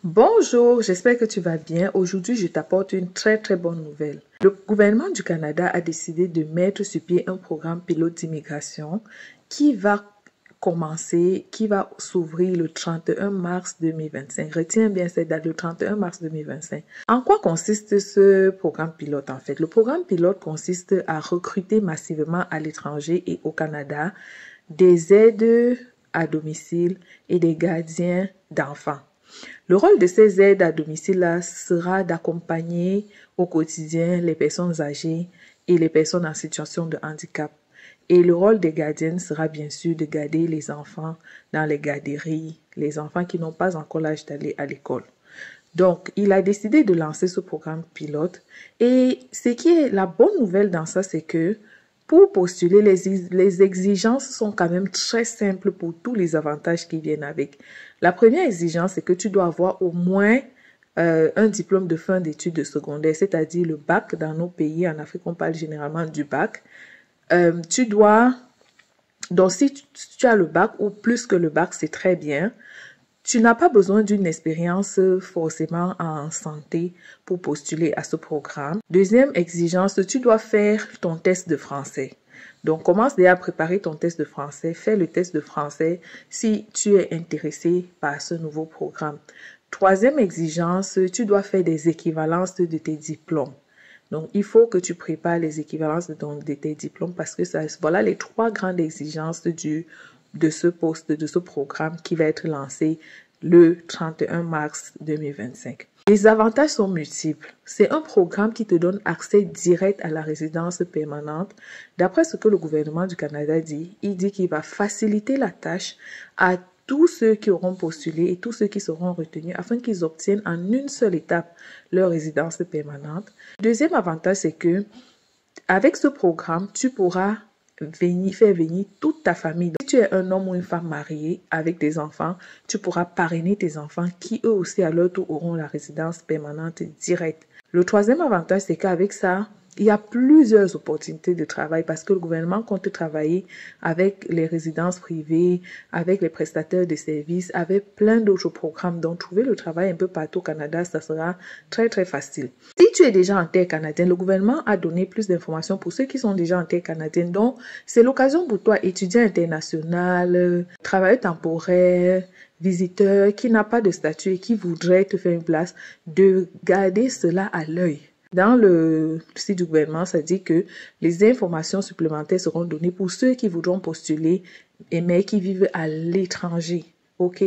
Bonjour, j'espère que tu vas bien. Aujourd'hui, je t'apporte une très bonne nouvelle. Le gouvernement du Canada a décidé de mettre sur pied un programme pilote d'immigration qui va s'ouvrir le 31 mars 2025. Retiens bien cette date, le 31 mars 2025. En quoi consiste ce programme pilote en fait? Le programme pilote consiste à recruter massivement à l'étranger et au Canada des aides à domicile et des gardiens d'enfants. Le rôle de ces aides à domicile sera d'accompagner au quotidien les personnes âgées et les personnes en situation de handicap. Et le rôle des gardiennes sera bien sûr de garder les enfants dans les garderies, les enfants qui n'ont pas encore l'âge d'aller à l'école. Donc, il a décidé de lancer ce programme pilote. Et ce qui est la bonne nouvelle dans ça, c'est que pour postuler, les exigences sont quand même très simples pour tous les avantages qui viennent avec. La première exigence, c'est que tu dois avoir au moins un diplôme de fin d'études de secondaire, c'est-à-dire le bac. Dans nos pays, en Afrique, on parle généralement du bac. Donc si tu as le bac ou plus que le bac, c'est très bien. Tu n'as pas besoin d'une expérience forcément en santé pour postuler à ce programme. Deuxième exigence, tu dois faire ton test de français. Donc, commence déjà à préparer ton test de français. Fais le test de français si tu es intéressé par ce nouveau programme. Troisième exigence, tu dois faire des équivalences de tes diplômes. Donc, il faut que tu prépares les équivalences de tes diplômes parce que voilà les trois grandes exigences de ce programme qui va être lancé le 31 mars 2025. Les avantages sont multiples. C'est un programme qui te donne accès direct à la résidence permanente. D'après ce que le gouvernement du Canada dit, il dit qu'il va faciliter la tâche à tous ceux qui auront postulé et tous ceux qui seront retenus afin qu'ils obtiennent en une seule étape leur résidence permanente. Deuxième avantage, c'est que avec ce programme, tu pourras faire venir toute ta famille. Si tu es un homme ou une femme mariée avec des enfants, tu pourras parrainer tes enfants qui eux aussi à leur tour auront la résidence permanente directe. Le troisième avantage, c'est qu'avec ça, il y a plusieurs opportunités de travail parce que le gouvernement compte travailler avec les résidences privées, avec les prestataires de services, avec plein d'autres programmes. Donc, trouver le travail un peu partout au Canada, ça sera très facile. Si tu es déjà en terre canadienne, le gouvernement a donné plus d'informations pour ceux qui sont déjà en terre canadienne. Donc, c'est l'occasion pour toi, étudiant international, travailleur temporaire, visiteur qui n'a pas de statut et qui voudrait te faire une place, de garder cela à l'œil. Dans le site du gouvernement, ça dit que les informations supplémentaires seront données pour ceux qui voudront postuler mais qui vivent à l'étranger. Ok,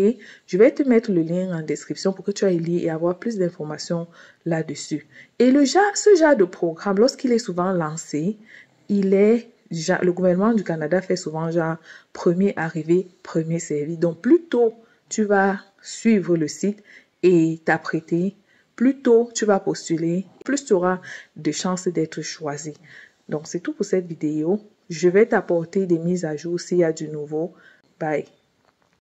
je vais te mettre le lien en description pour que tu ailles lire et avoir plus d'informations là-dessus. Et ce genre de programme, lorsqu'il est souvent lancé, le gouvernement du Canada fait souvent genre premier arrivé, premier servi. Donc, plus tôt tu vas suivre le site et t'apprêter, plus tôt tu vas postuler, plus tu auras de chances d'être choisi. Donc, c'est tout pour cette vidéo. Je vais t'apporter des mises à jour s'il y a du nouveau. Bye.